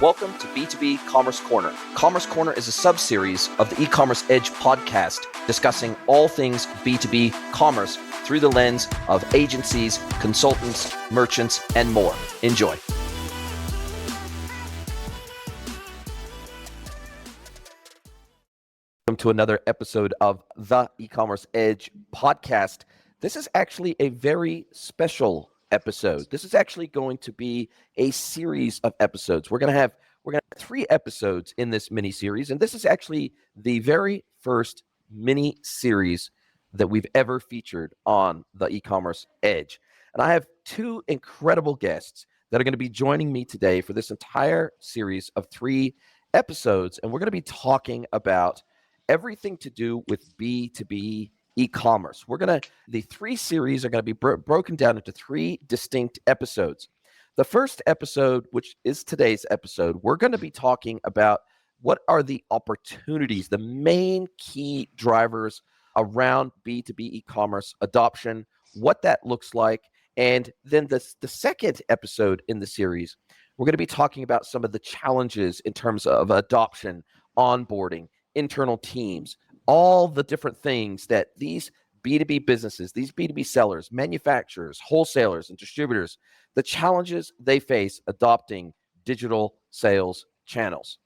Welcome to B2B Commerce Corner. Commerce Corner is a sub-series of the E-Commerce Edge podcast discussing all things B2B commerce through the lens of agencies, consultants, merchants, and more. Enjoy. Welcome to another episode of the E-Commerce Edge podcast. This is actually a very special episode. This is actually going to be a series of episodes. We're going to have 3 episodes in this mini series, and this is actually the very first mini series that we've ever featured on the E-Commerce Edge. And I have 2 incredible guests that are going to be joining me today for this entire series of 3 episodes, and we're going to be talking about everything to do with B2B e-commerce. The 3 series are going to be broken down into 3 distinct episodes. The first episode, which is today's episode, we're going to be talking about what are the opportunities, the main key drivers around B2B e-commerce adoption, what that looks like. And then the second episode in the series, we're going to be talking about some of the challenges in terms of adoption, onboarding, internal teams, all the different things that these B2B businesses, these B2B sellers, manufacturers, wholesalers, and distributors, the challenges they face adopting digital sales channels.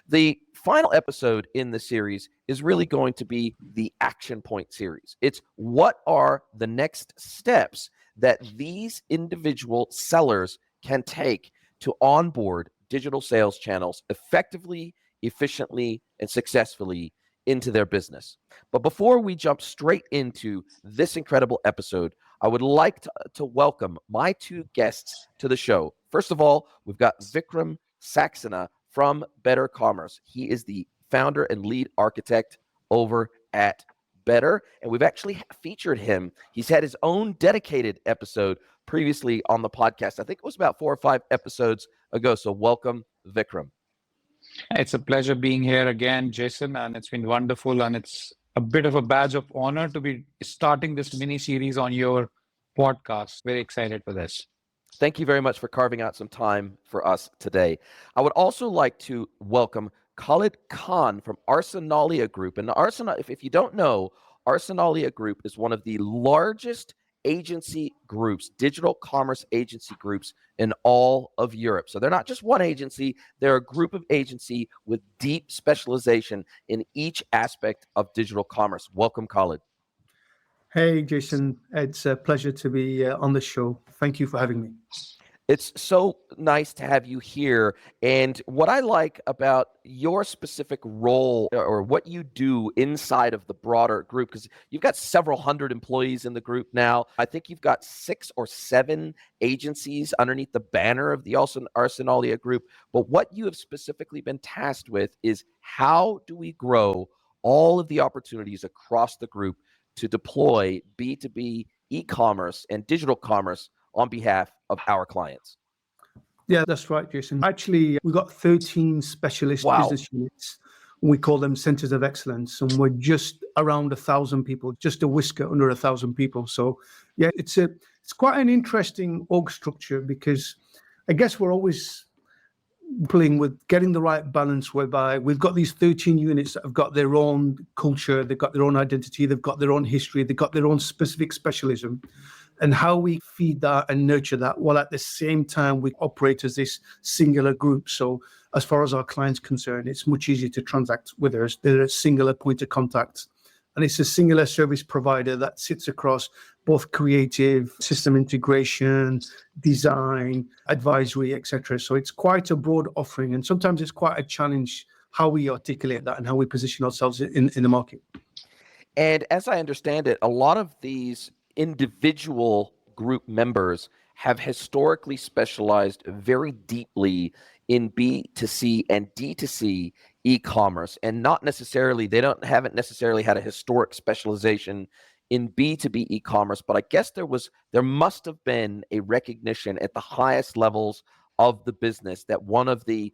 The final episode in the series is really going to be the action point series. It's what are the next steps that these individual sellers can take to onboard digital sales channels effectively, efficiently, and successfully into their business. But before we jump straight into this incredible episode, I would like to welcome my 2 guests to the show. First of all, we've got VIKRAM SAXENA from Better Commerce. He is the founder and lead architect over at Better, and we've actually featured him. He's had his own dedicated episode previously on the podcast. I think it was about 4 or 5 episodes ago. So welcome, VIKRAM. It's a pleasure being here again, Jason, and it's been wonderful. And it's a bit of a badge of honor to be starting this mini series on your podcast. Very excited for this. Thank you very much for carving out some time for us today. I would also like to welcome KHALID Khan from Arsenalia Group. And if you don't know, Arsenalia Group is one of the largest agency groups, digital commerce agency groups in all of Europe. So they're not just one agency, they're a group of agency with deep specialization in each aspect of digital commerce. Welcome, KHALID. Hey, Jason. It's a pleasure to be on the show. Thank you for having me. It's so nice to have you here. And what I like about your specific role or what you do inside of the broader group, because you've got several hundred employees in the group now. I think you've got 6 or 7 agencies underneath the banner of the Arsenalia Group. But what you have specifically been tasked with is how do we grow all of the opportunities across the group to deploy B2B e-commerce and digital commerce on behalf of our clients. Yeah, that's right, Jason. Actually, we've got 13 specialist business units. We call them centers of excellence, and we're just around 1,000 people, just a whisker under 1,000 people. So yeah, it's quite an interesting org structure because I guess we're always playing with getting the right balance whereby we've got these 13 units that have got their own culture, they've got their own identity, they've got their own history, they've got their own specific specialism, and how we feed that and nurture that while at the same time we operate as this singular group. So as far as our clients concerned, it's much easier to transact with us. They're a singular point of contact. And it's a singular service provider that sits across both creative, system integration, design, advisory, etc. So it's quite a broad offering. And sometimes it's quite a challenge how we articulate that and how we position ourselves in the market. And as I understand it, a lot of these individual group members have historically specialized very deeply in B2C and D2C e-commerce, and haven't necessarily had a historic specialization in B2B e-commerce. But I guess there must have been a recognition at the highest levels of the business that one of the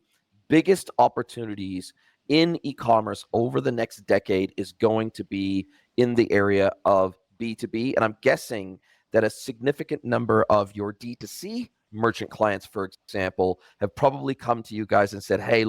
biggest opportunities in e-commerce over the next decade is going to be in the area of B2B. And I'm guessing that a significant number of your D2C merchant clients, for example, have probably come to you guys and said, hey,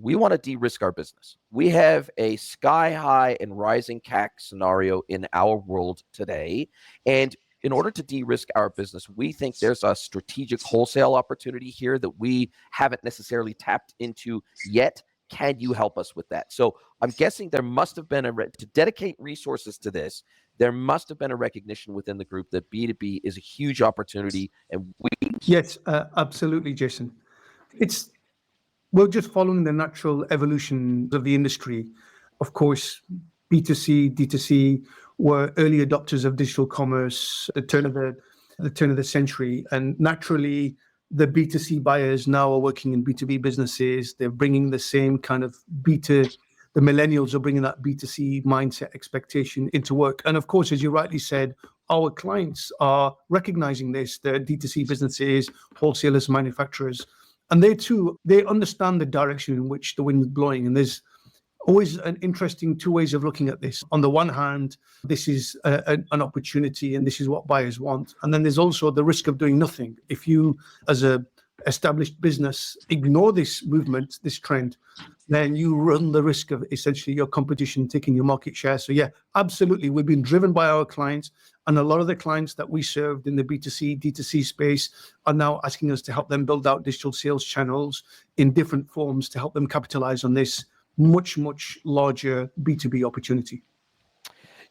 we want to de-risk our business. We have a sky high and rising CAC scenario in our world today. And in order to de-risk our business, we think there's a strategic wholesale opportunity here that we haven't necessarily tapped into yet. Can you help us with that? So I'm guessing there must have been to dedicate resources to this. There must have been a recognition within the group that B2B is a huge opportunity. And Yes, absolutely, Jason. We're just following the natural evolution of the industry. Of course, B2C, D2C were early adopters of digital commerce at the turn of the century, and naturally, the B2C buyers now are working in B2B businesses. They're bringing the same kind of the millennials are bringing that B2C mindset expectation into work. And of course, as you rightly said, our clients are recognizing this. They're D2C businesses, wholesalers, manufacturers, and they understand the direction in which the wind is blowing. And there's always an interesting two ways of looking at this. On the one hand, this is an opportunity and this is what buyers want. And then there's also the risk of doing nothing. If you, as a established business, ignore this movement, this trend, then you run the risk of essentially your competition taking your market share. So yeah, absolutely. We've been driven by our clients, and a lot of the clients that we served in the B2C, D2C space are now asking us to help them build out digital sales channels in different forms to help them capitalize on this much, much larger B2B opportunity.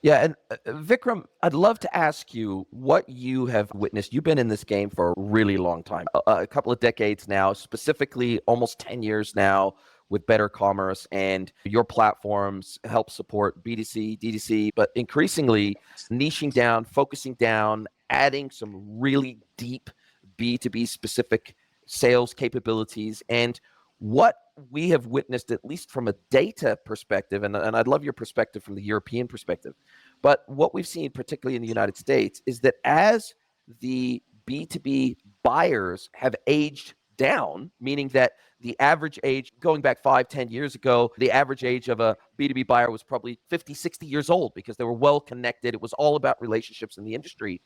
Yeah, and Vikram, I'd love to ask you what you have witnessed. You've been in this game for a really long time, a couple of decades now, specifically almost 10 years now with Better Commerce, and your platforms help support B2C, D2C, but increasingly niching down, focusing down, adding some really deep B2B specific sales capabilities. And what we have witnessed, at least from a data perspective, and I'd love your perspective from the European perspective, but what we've seen, particularly in the United States, is that as the B2B buyers have aged down, meaning that the average age, going back 5-10 years ago, the average age of a B2B buyer was probably 50, 60 years old because they were well connected. It was all about relationships in the industry.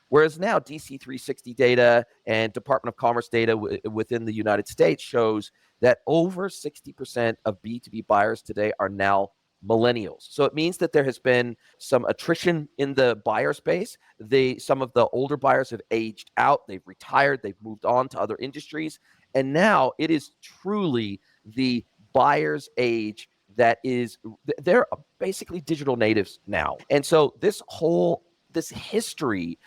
Whereas now DC 360 data and Department of Commerce data within the United States shows that over 60% of B2B buyers today are now millennials. So it means that there has been some attrition in the buyer space. Some of the older buyers have aged out, they've retired, they've moved on to other industries. And now it is truly the buyer's age that is, they're basically digital natives now. And so this history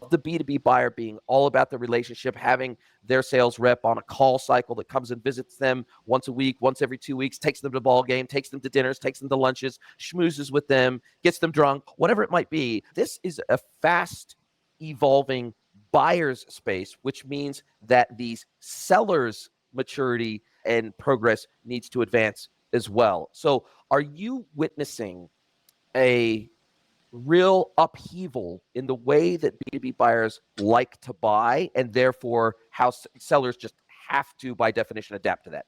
of the B2B buyer being all about the relationship, having their sales rep on a call cycle that comes and visits them once a week, once every 2 weeks, takes them to ball game, takes them to dinners, takes them to lunches, schmoozes with them, gets them drunk, whatever it might be. This is a fast evolving buyer's space, which means that these sellers' maturity and progress needs to advance as well. So are you witnessing a real upheaval in the way that B2B buyers like to buy, and therefore how sellers just have to, by definition, adapt to that?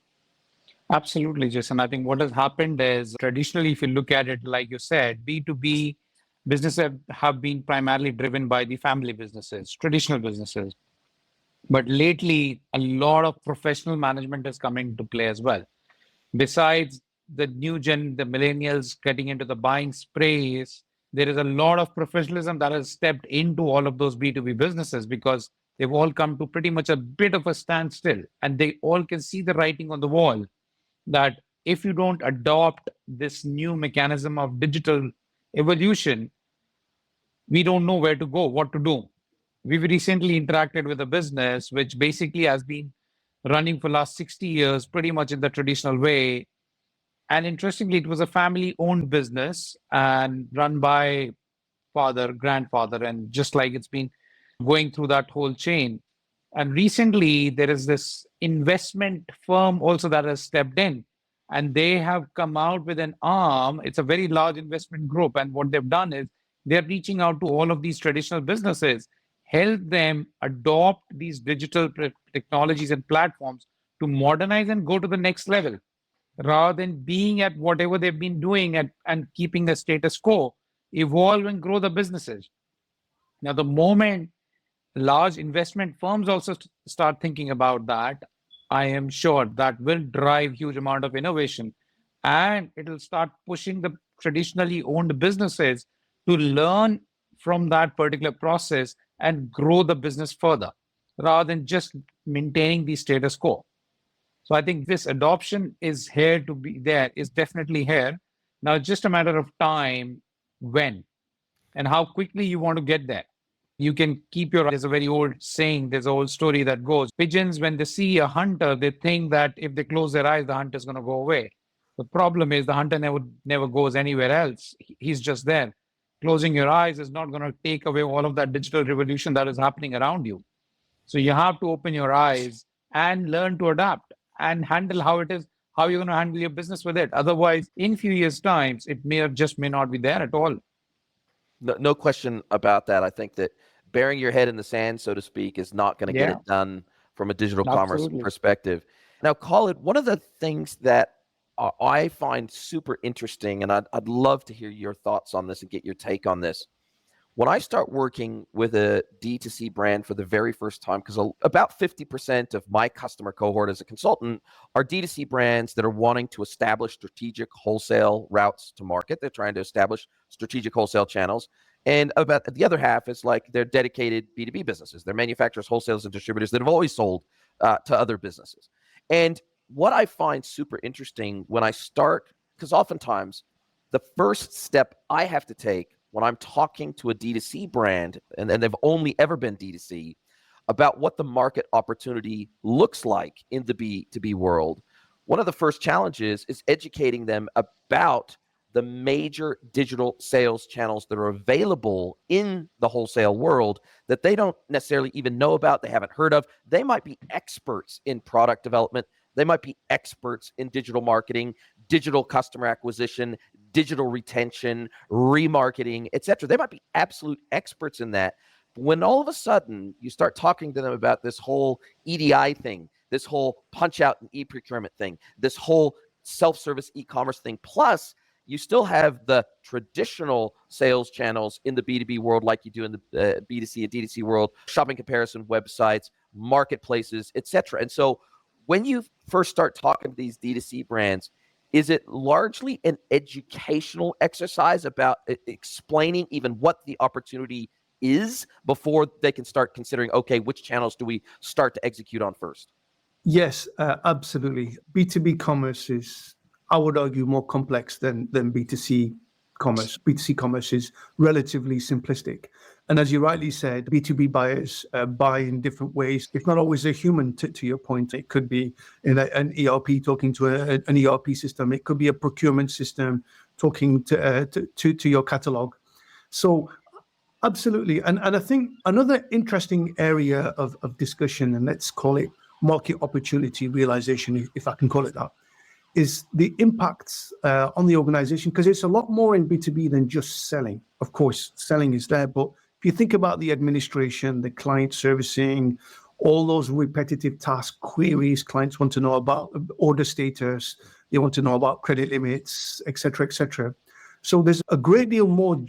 Absolutely, Jason. I think what has happened is traditionally, if you look at it, like you said, B2B businesses have been primarily driven by the family businesses, traditional businesses. But lately, a lot of professional management is coming into play as well. Besides the new gen, the millennials getting into the buying space, there is a lot of professionalism that has stepped into all of those B2B businesses because they've all come to pretty much a bit of a standstill, and they all can see the writing on the wall that if you don't adopt this new mechanism of digital evolution, we don't know where to go, what to do. We've recently interacted with a business which basically has been running for the last 60 years, pretty much in the traditional way. And interestingly, it was a family-owned business and run by father, grandfather, and just like it's been going through that whole chain. And recently, there is this investment firm also that has stepped in, and they have come out with an arm. It's a very large investment group. And what they've done is they're reaching out to all of these traditional businesses, help them adopt these digital technologies and platforms to modernize and go to the next level, rather than being at whatever they've been doing and keeping the status quo, evolve and grow the businesses. Now, the moment large investment firms also start thinking about that, I am sure that will drive huge amount of innovation, and it'll start pushing the traditionally owned businesses to learn from that particular process and grow the business further rather than just maintaining the status quo. So I think this adoption is here to be there, is definitely here. Now it's just a matter of time when and how quickly you want to get there. You can keep your, there's a very old saying, there's an old story that goes, pigeons, when they see a hunter, they think that if they close their eyes, the hunter is going to go away. The problem is the hunter never goes anywhere else. He's just there. Closing your eyes is not going to take away all of that digital revolution that is happening around you. So you have to open your eyes and learn to adapt and handle how it is, how you're going to handle your business with it. Otherwise, in few years' times, it may or just may not be there at all. No question about that. I think that burying your head in the sand, so to speak, is not going to get it done from a digital commerce perspective. Now, Khalid, one of the things that I find super interesting, and I'd love to hear your thoughts on this and get your take on this. When I start working with a D2C brand for the very first time, because about 50% of my customer cohort as a consultant are D2C brands that are wanting to establish strategic wholesale routes to market. They're trying to establish strategic wholesale channels. And about the other half is like they're dedicated B2B businesses. They're manufacturers, wholesalers, and distributors that have always sold to other businesses. And what I find super interesting when I start, because oftentimes the first step I have to take when I'm talking to a D2C brand, and they've only ever been D2C, about what the market opportunity looks like in the B2B world, one of the first challenges is educating them about the major digital sales channels that are available in the wholesale world that they don't necessarily even know about, they haven't heard of. They might be experts in product development. They might be experts in digital marketing, digital customer acquisition, digital retention, remarketing, etc. They might be absolute experts in that. When all of a sudden you start talking to them about this whole EDI thing, this whole punch out and e-procurement thing, this whole self-service e-commerce thing, plus you still have the traditional sales channels in the B2B world like you do in the B2C and D2C world, shopping comparison websites, marketplaces, etc. And so when you first start talking to these D2C brands, is it largely an educational exercise about explaining even what the opportunity is before they can start considering, okay, which channels do we start to execute on first? Yes, absolutely. B2B commerce is, I would argue, more complex than B2C commerce. B2C commerce is relatively simplistic. And as you rightly said, B2B buyers buy in different ways. It's not always a human, to your point. It could be in an ERP talking to an ERP system. It could be a procurement system talking to your catalog. So absolutely. And I think another interesting area of discussion, and let's call it market opportunity realization, if I can call it that, is the impacts on the organization, because it's a lot more in B2B than just selling. Of course, selling is there, but if you think about the administration, the client servicing, all those repetitive task queries, clients want to know about order status, they want to know about credit limits, et cetera, et cetera. So there's a great deal more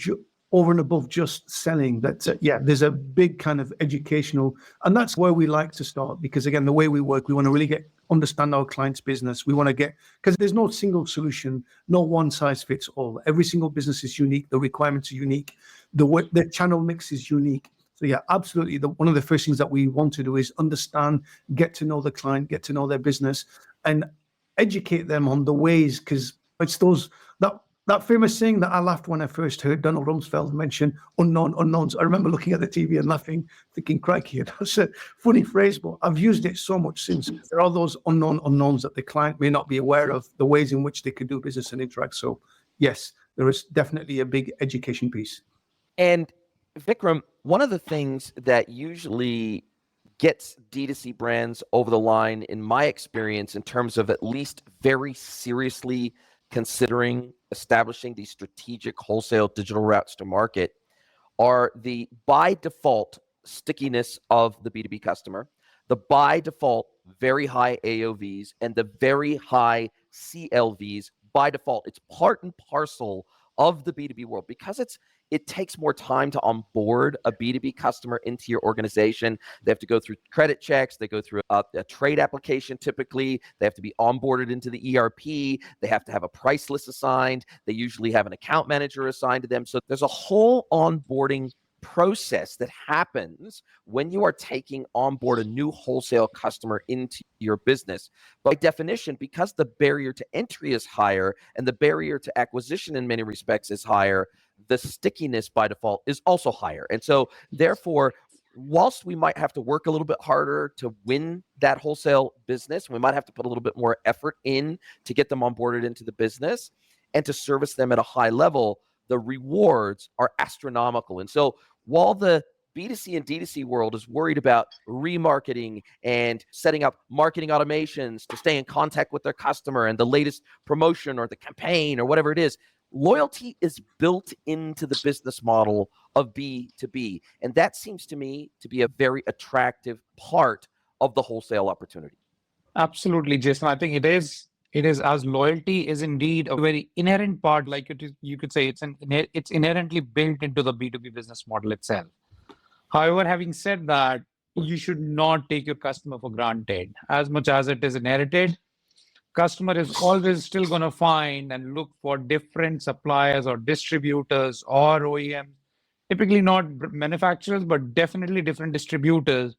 over and above just selling. That there's a big kind of educational, and that's where we like to start, because again, the way we work, we want to really understand our client's business. We want to because there's no single solution, no one size fits all. Every single business is unique. The requirements are unique. The channel mix is unique. So yeah, absolutely. One of the first things that we want to do is understand, get to know the client, get to know their business, and educate them on the ways, because it's that famous saying that I laughed when I first heard Donald Rumsfeld mention unknown unknowns. I remember looking at the TV and laughing, thinking, crikey, that's a funny phrase, but I've used it so much since. There are those unknown unknowns that the client may not be aware of, the ways in which they could do business and interact. So yes, there is definitely a big education piece. And Vikram, one of the things that usually gets D2C brands over the line, in my experience, in terms of at least very seriously considering establishing these strategic wholesale digital routes to market, are the by default stickiness of the B2B customer, the by default very high AOVs, and the very high CLVs by default. It's part and parcel of the B2B world, because it's it takes more time to onboard a B2B customer into your organization. They have to go through credit checks. They go through a trade application typically. They have to be onboarded into the ERP. They have to have a price list assigned. They usually have an account manager assigned to them. So there's a whole onboarding process that happens when you are taking on board a new wholesale customer into your business. By definition, because the barrier to entry is higher and the barrier to acquisition in many respects is higher, the stickiness by default is also higher. And so therefore, whilst we might have to work a little bit harder to win that wholesale business, we might have to put a little bit more effort in to get them onboarded into the business and to service them at a high level, the rewards are astronomical. And so while the B2C and D2C world is worried about remarketing and setting up marketing automations to stay in contact with their customer and the latest promotion or the campaign or whatever it is, loyalty is built into the business model of B2B. And that seems to me to be a very attractive part of the wholesale opportunity. Absolutely, Jason. I think it is as loyalty is indeed a very inherent part, like you could say it's inherently built into the B2B business model itself. However, having said that, you should not take your customer for granted. As much as it is inherited, customer is always still going to find and look for different suppliers or distributors or OEMs, typically not manufacturers, but definitely different distributors.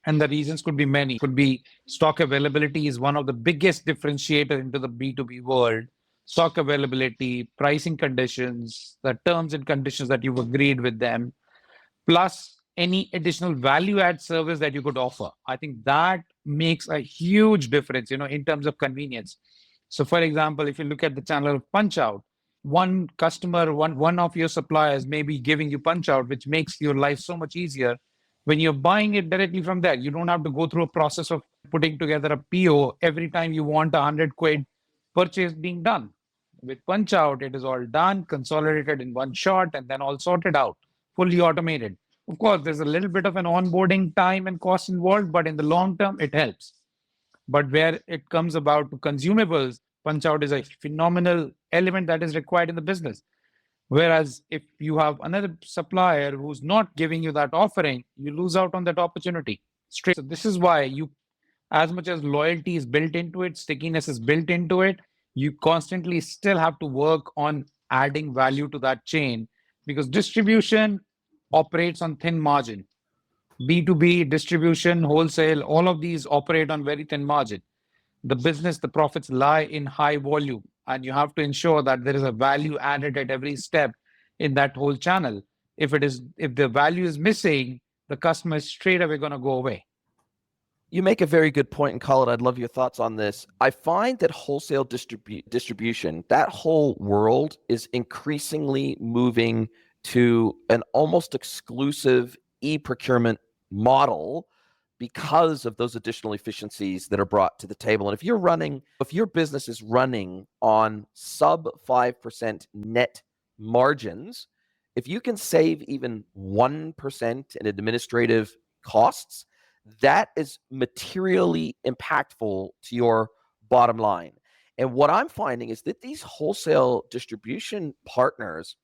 And the reasons could be many. Could be stock availability is one of the biggest differentiator into the B2B world. Stock availability, pricing conditions, the terms and conditions that you've agreed with them, plus any additional value add service that you could offer. I think that makes a huge difference, in terms of convenience. So for example, if you look at the channel of punch out, one customer, one of your suppliers may be giving you punch out, which makes your life so much easier. When you're buying it directly from there, you don't have to go through a process of putting together a PO every time you want 100 quid purchase being done. With punch out, it is all done, consolidated in one shot, and then all sorted out, fully automated. Of course, there's a little bit of an onboarding time and cost involved, but in the long term, it helps. But where it comes about to consumables, punch out is a phenomenal element that is required in the business. Whereas if you have another supplier who's not giving you that offering, you lose out on that opportunity. Straight. So this is why as much as loyalty is built into it, stickiness is built into it, you constantly still have to work on adding value to that chain, because distribution operates on thin margin. B2B, distribution, wholesale, all of these operate on very thin margin. The profits lie in high volume, and you have to ensure that there is a value added at every step in that whole channel. If the value is missing, the customer is straight away going to go away. You make a very good point, and Khalid, I'd love your thoughts on this. I find that wholesale distribution, that whole world is increasingly moving to an almost exclusive e-procurement model because of those additional efficiencies that are brought to the table. And if your business is running on sub 5% net margins, if you can save even 1% in administrative costs, that is materially impactful to your bottom line. And what I'm finding is that these wholesale distribution partners,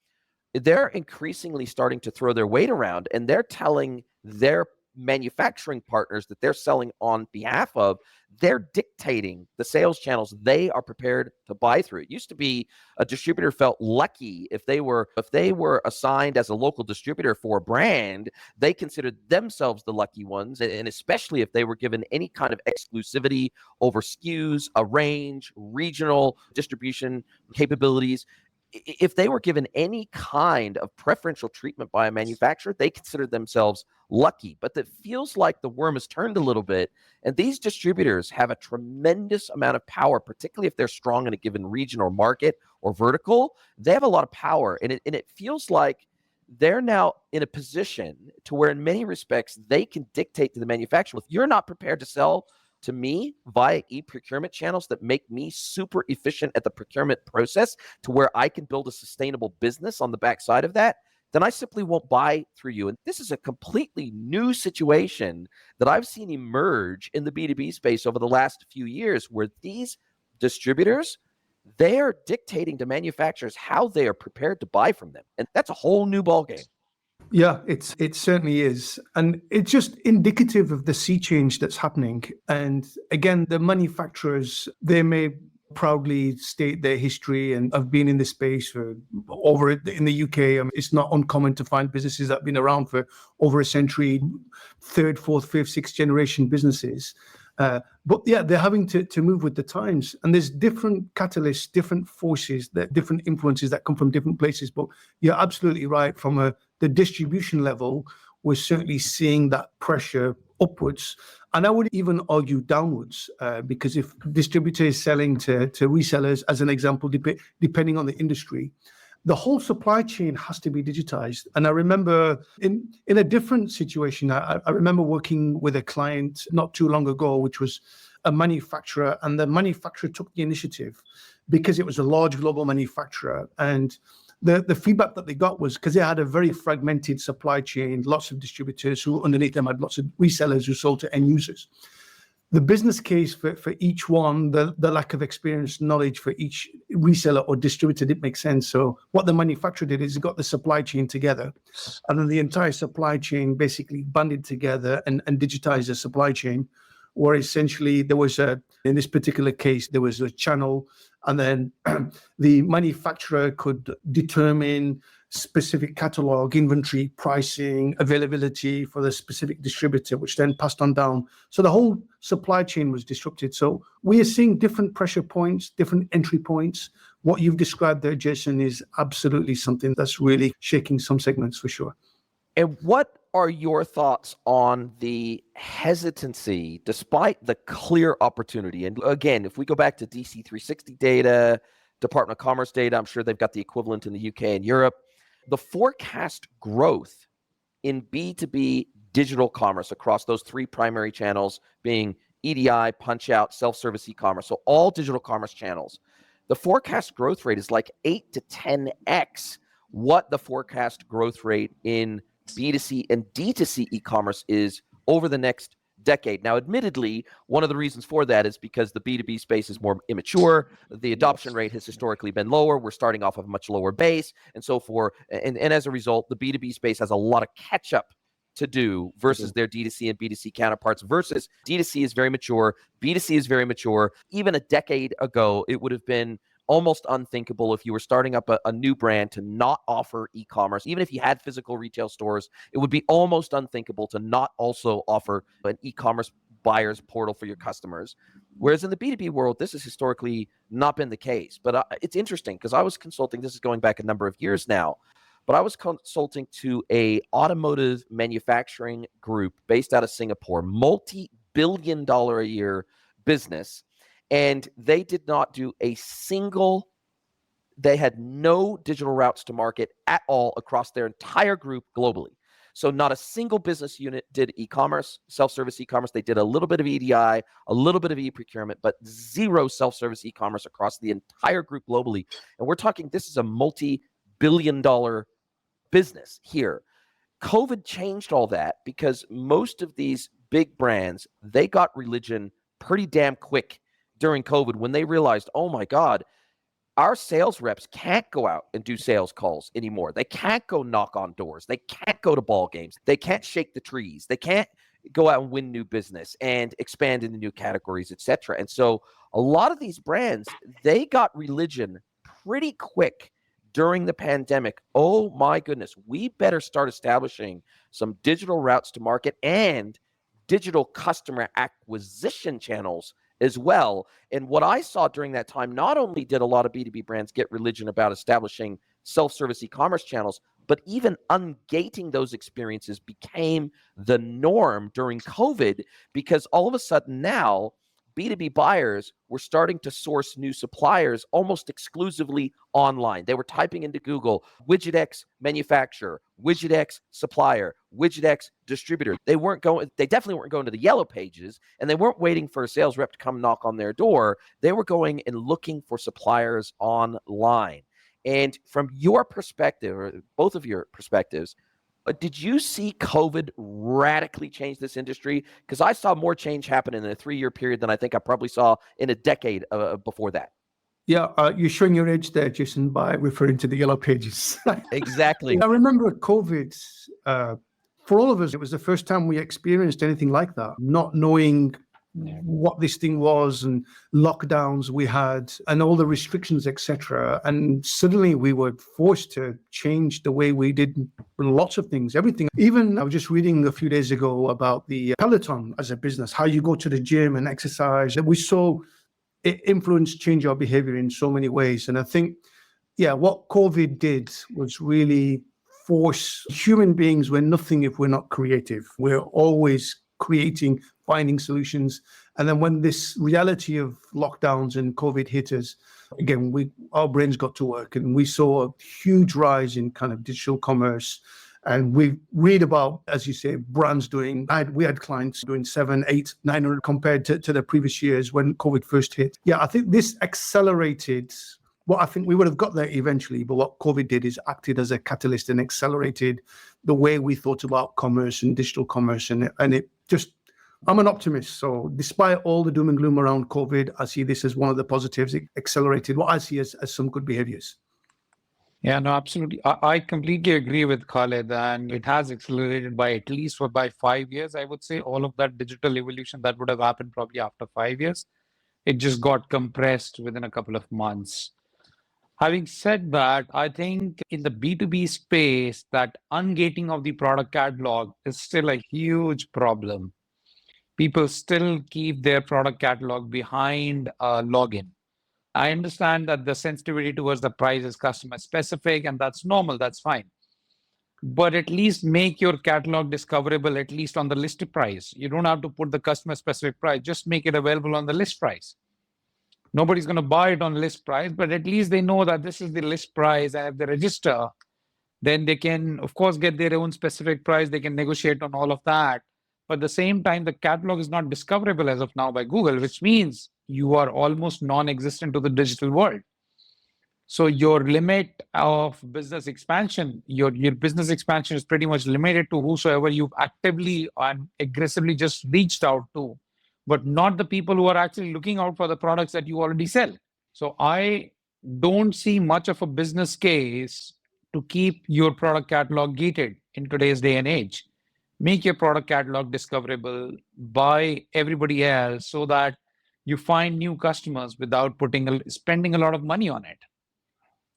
they're increasingly starting to throw their weight around, and they're telling their manufacturing partners that they're selling on behalf of, they're dictating the sales channels they are prepared to buy through. It used to be a distributor felt lucky if they were assigned as a local distributor for a brand, they considered themselves the lucky ones, and especially if they were given any kind of exclusivity over SKUs, a range, regional distribution capabilities. If they were given any kind of preferential treatment by a manufacturer, they considered themselves lucky. But it feels like the worm has turned a little bit, and these distributors have a tremendous amount of power, particularly if they're strong in a given region or market or vertical. They have a lot of power, and it feels like they're now in a position to where in many respects they can dictate to the manufacturer, if you're not prepared to sell to me via e-procurement channels that make me super efficient at the procurement process to where I can build a sustainable business on the backside of that, then I simply won't buy through you. And this is a completely new situation that I've seen emerge in the B2B space over the last few years, where these distributors they are dictating to manufacturers how they are prepared to buy from them. And that's a whole new ballgame. Yeah, it certainly is. And it's just indicative of the sea change that's happening. And again, the manufacturers, they may proudly state their history and have been in this space for over in the UK. It's not uncommon to find businesses that have been around for over a century, third, fourth, fifth, sixth generation businesses. But yeah, they're having to move with the times, and there's different catalysts, different forces, different influences that come from different places. But you're absolutely right. From the distribution level, we're certainly seeing that pressure upwards, and I would even argue downwards, because if distributor is selling to resellers, as an example, depending on the industry, the whole supply chain has to be digitized. And I remember in a different situation, I remember working with a client not too long ago, which was a manufacturer, and the manufacturer took the initiative because it was a large global manufacturer. And the feedback that they got was because they had a very fragmented supply chain, lots of distributors who underneath them had lots of resellers who sold to end users. The business case for each one, the lack of experience, knowledge for each reseller or distributor didn't make sense. So what the manufacturer did is he got the supply chain together, and then the entire supply chain basically banded together and digitized the supply chain, where essentially there was in this particular case, there was a channel, and then the manufacturer could determine specific catalog, inventory, pricing, availability for the specific distributor, which then passed on down. So the whole supply chain was disrupted. So we are seeing different pressure points, different entry points. What you've described there, Jason, is absolutely something that's really shaking some segments for sure. And what are your thoughts on the hesitancy, despite the clear opportunity? And again, if we go back to DC 360 data, Department of Commerce data, I'm sure they've got the equivalent in the UK and Europe. The forecast growth in B2B digital commerce across those three primary channels being EDI, punch out, self-service e-commerce, so all digital commerce channels, the forecast growth rate is like 8 to 10x what the forecast growth rate in B2C and D2C e-commerce is over the next decade. Now, admittedly, one of the reasons for that is because the B2B space is more immature. The adoption rate has historically been lower. We're starting off of a much lower base. And so and as a result, the B2B space has a lot of catch up to do versus their D2C and B2C counterparts, versus D2C is very mature. B2C is very mature. Even a decade ago, it would have been almost unthinkable if you were starting up a new brand to not offer e-commerce. Even if you had physical retail stores, it would be almost unthinkable to not also offer an e-commerce buyer's portal for your customers. Whereas in the B2B world, this has historically not been the case. But it's interesting because I was consulting, this is going back a number of years now, but I was consulting to a automotive manufacturing group based out of Singapore, multi-billion-dollar a year business. And they did not do they had no digital routes to market at all across their entire group globally. So not a single business unit did e-commerce, self-service e-commerce. They did a little bit of EDI, a little bit of e-procurement, but zero self-service e-commerce across the entire group globally. And we're talking, this is a multi-billion-dollar business here. COVID changed all that because most of these big brands, they got religion pretty damn quick during COVID when they realized, oh my God, our sales reps can't go out and do sales calls anymore. They can't go knock on doors. They can't go to ball games. They can't shake the trees. They can't go out and win new business and expand into new categories, etc. And so a lot of these brands, they got religion pretty quick during the pandemic. Oh my goodness, we better start establishing some digital routes to market and digital customer acquisition channels as well. And what I saw during that time, not only did a lot of B2B brands get religion about establishing self-service e-commerce channels, but even ungating those experiences became the norm during COVID, because all of a sudden now B2B buyers were starting to source new suppliers almost exclusively online. They were typing into Google, Widget X manufacturer, Widget X supplier, Widget X distributor. They definitely weren't going to the yellow pages, and they weren't waiting for a sales rep to come knock on their door. They were going and looking for suppliers online. And from your perspective, or both of your perspectives, did you see COVID radically change this industry? Because I saw more change happen in a 3-year period than I think I probably saw in a decade before that. Yeah, you're showing your age there, Jason, by referring to the yellow pages. Exactly. I remember COVID, for all of us, it was the first time we experienced anything like that, not knowing what this thing was and lockdowns we had and all the restrictions, etc. And suddenly we were forced to change the way we did lots of things, everything. Even I was just reading a few days ago about the Peloton as a business, how you go to the gym and exercise. We saw it influenced, change our behavior in so many ways. And I think, yeah, what COVID did was really force human beings. We're nothing if we're not creative. We're always creating, finding solutions. And then when this reality of lockdowns and COVID hit us, again, our brains got to work and we saw a huge rise in kind of digital commerce. And we read about, as you say, brands doing, we had clients doing 700, 800, 900 compared to the previous years when COVID first hit. Yeah, I think this accelerated. Well, I think we would have got there eventually, but what COVID did is acted as a catalyst and accelerated the way we thought about commerce and digital commerce. And it just, I'm an optimist. So despite all the doom and gloom around COVID, I see this as one of the positives. It accelerated what I see as some good behaviors. Yeah, no, absolutely. I completely agree with Khalid, and it has accelerated by at least by 5 years. I would say all of that digital evolution that would have happened probably after 5 years, it just got compressed within a couple of months. Having said that, I think in the B2B space, that ungating of the product catalog is still a huge problem. People still keep their product catalog behind a login. I understand that the sensitivity towards the price is customer specific, and that's normal, that's fine. But at least make your catalog discoverable, at least on the listed price. You don't have to put the customer specific price, just make it available on the list price. Nobody's going to buy it on list price, but at least they know that this is the list price. And if they register, then they can, of course, get their own specific price. They can negotiate on all of that. But at the same time, the catalog is not discoverable as of now by Google, which means you are almost non-existent to the digital world. So your limit of business expansion, your business expansion is pretty much limited to whosoever you've actively and aggressively just reached out to, but not the people who are actually looking out for the products that you already sell. So I don't see much of a business case to keep your product catalog gated in today's day and age. Make your product catalog discoverable by everybody else so that you find new customers without spending a lot of money on it.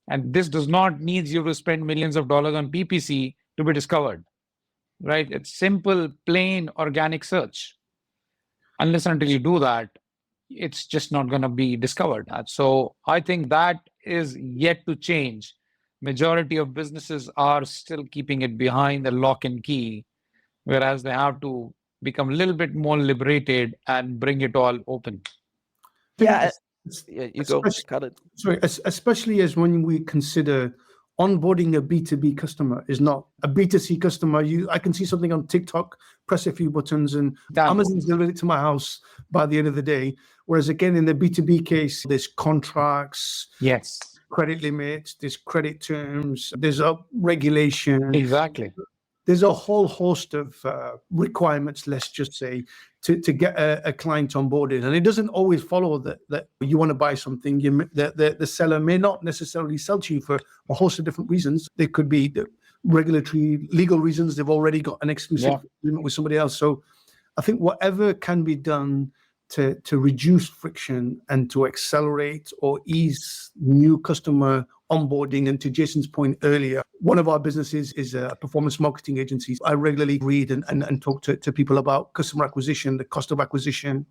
And this does not need you to spend millions of dollars on PPC to be discovered, right? It's simple, plain, organic search. Unless until you do that, it's just not going to be discovered. So I think that is yet to change. Majority of businesses are still keeping it behind the lock and key, whereas they have to become a little bit more liberated and bring it all open. Yeah, you go, Khalid. Sorry, especially as when we consider onboarding a B2B customer is not a B2C customer. I can see something on TikTok, press a few buttons, and Amazon's delivered it to my house by the end of the day. Whereas again, in the B2B case, there's contracts, yes, credit limits, there's credit terms, there's a regulation. Exactly. There's a whole host of requirements, let's just say, to get a client onboarded. And it doesn't always follow that you want to buy something. The seller may not necessarily sell to you for a host of different reasons. There could be the regulatory, legal reasons. They've already got an exclusive agreement with somebody else. So I think whatever can be done to reduce friction and to accelerate or ease new customer onboarding. And to Jason's point earlier, one of our businesses is a performance marketing agency. I regularly read and talk to people about customer acquisition, the cost of acquisition,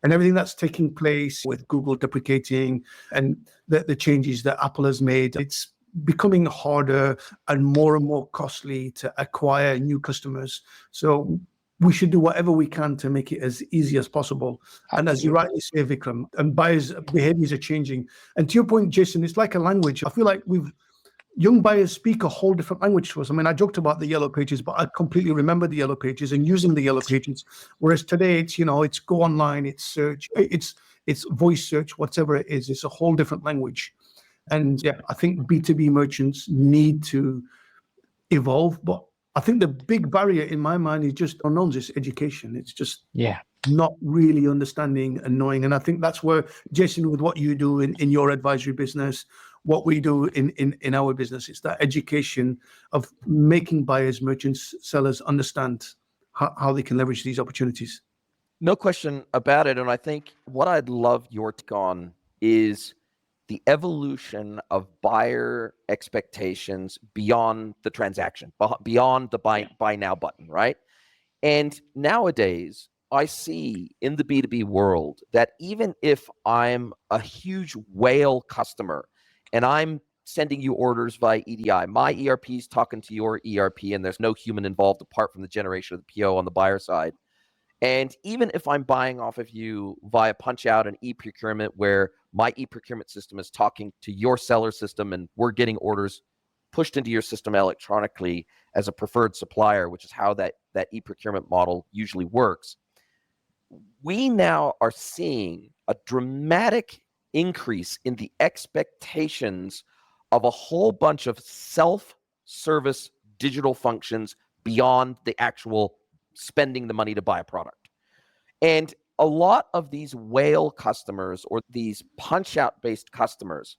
and everything that's taking place with Google deprecating and the changes that Apple has made. It's becoming harder and more costly to acquire new customers. So we should do whatever we can to make it as easy as possible. And as you rightly say, Vikram, and buyers' behaviors are changing. And to your point, Jason, it's like a language. I feel like young buyers speak a whole different language to us. I mean, I joked about the yellow pages, but I completely remember the yellow pages and using the yellow pages. Whereas today, it's go online, it's search, it's voice search, whatever it is. It's a whole different language. And yeah, I think B2B merchants need to evolve, but I think the big barrier in my mind is just unknowns, is education. It's just not really understanding and knowing. And I think that's where, Jason, with what you do in your advisory business, what we do in our business, it's that education of making buyers, merchants, sellers understand how they can leverage these opportunities. No question about it. And I think what I'd love your take on is the evolution of buyer expectations beyond the transaction, beyond the buy now button, right? And nowadays, I see in the B2B world that even if I'm a huge whale customer and I'm sending you orders via EDI, my ERP is talking to your ERP and there's no human involved apart from the generation of the PO on the buyer side. And even if I'm buying off of you via punch out and e-procurement where my e-procurement system is talking to your seller system and we're getting orders pushed into your system electronically as a preferred supplier, which is how that e-procurement model usually works, we now are seeing a dramatic increase in the expectations of a whole bunch of self-service digital functions beyond the actual spending the money to buy a product. And a lot of these whale customers or these punch-out based customers,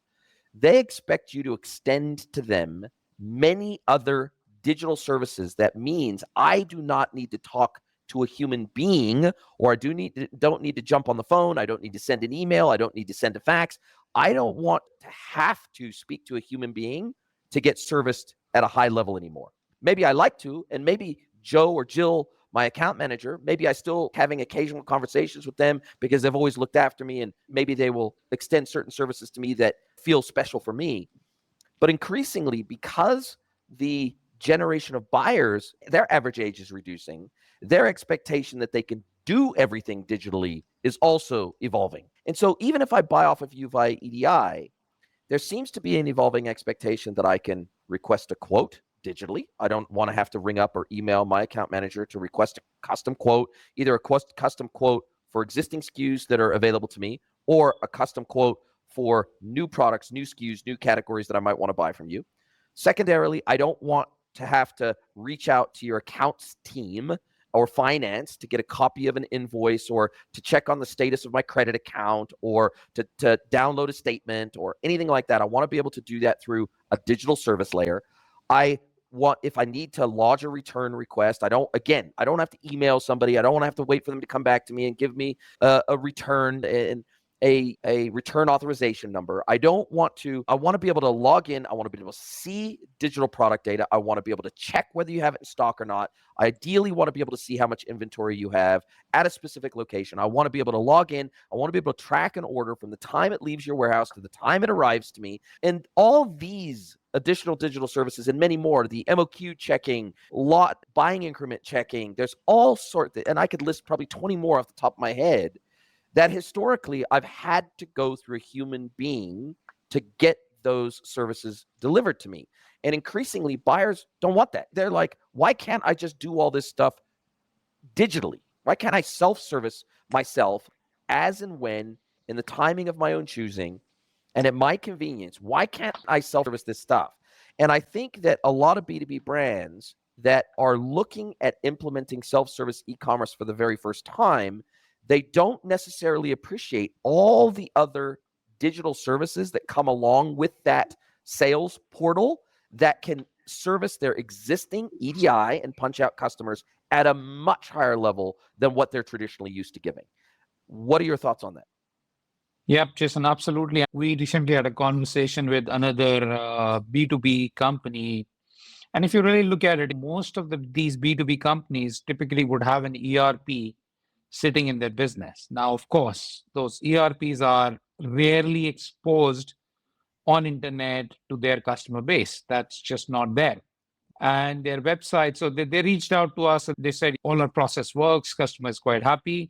they expect you to extend to them many other digital services. That means I do not need to talk to a human being, or I don't need to jump on the phone. I don't need to send an email. I don't need to send a fax. I don't want to have to speak to a human being to get serviced at a high level anymore. Maybe I like to, and maybe Joe or Jill, my account manager, maybe I still having occasional conversations with them because they've always looked after me, and maybe they will extend certain services to me that feel special for me. But increasingly, because the generation of buyers, their average age is reducing, their expectation that they can do everything digitally is also evolving. And so even if I buy off of you via EDI, there seems to be an evolving expectation that I can request a quote digitally. I don't want to have to ring up or email my account manager to request a custom quote, either a custom quote for existing SKUs that are available to me or a custom quote for new products, new SKUs, new categories that I might want to buy from you. Secondarily, I don't want to have to reach out to your accounts team or finance to get a copy of an invoice or to check on the status of my credit account or to download a statement or anything like that. I want to be able to do that through a digital service layer. If I need to lodge a return request, I don't have to email somebody. I don't want to have to wait for them to come back to me and give me a return and a return authorization number. I want to be able to log in. I want to be able to see digital product data. I want to be able to check whether you have it in stock or not. I ideally want to be able to see how much inventory you have at a specific location. I want to be able to log in. I want to be able to track an order from the time it leaves your warehouse to the time it arrives to me. And all these additional digital services and many more, the MOQ checking, lot buying increment checking, there's all sorts, and I could list probably 20 more off the top of my head, that historically I've had to go through a human being to get those services delivered to me. And increasingly, buyers don't want that. They're like, why can't I just do all this stuff digitally? Why can't I self-service myself as and when in the timing of my own choosing and at my convenience? Why can't I self-service this stuff? And I think that a lot of B2B brands that are looking at implementing self-service e-commerce for the very first time, they don't necessarily appreciate all the other digital services that come along with that sales portal that can service their existing EDI and punch-out customers at a much higher level than what they're traditionally used to giving. What are your thoughts on that? Yep, Jason, absolutely. We recently had a conversation with another B2B company. And if you really look at it, most of these B2B companies typically would have an ERP sitting in their business. Now, of course, those ERPs are rarely exposed on internet to their customer base. That's just not there. And their website, so they reached out to us and they said, all our process works, customer is quite happy,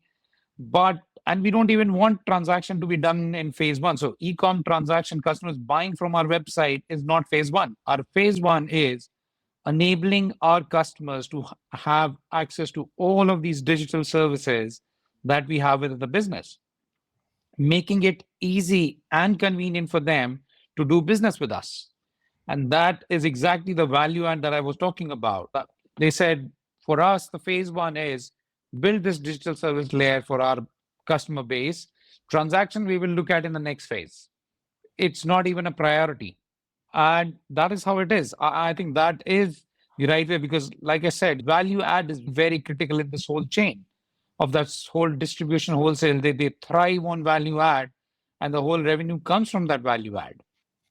and we don't even want transaction to be done in phase one. So e-com transaction, customers buying from our website is not phase one. Our phase one is enabling our customers to have access to all of these digital services that we have within the business, making it easy and convenient for them to do business with us. And that is exactly the value add that I was talking about. They said, for us, the phase one is build this digital service layer for our customer base. Transaction we will look at in the next phase. It's not even a priority. And that is how it is. I think that is the right way because, like I said, value add is very critical in this whole chain of that whole distribution wholesale. They thrive on value add and the whole revenue comes from that value add.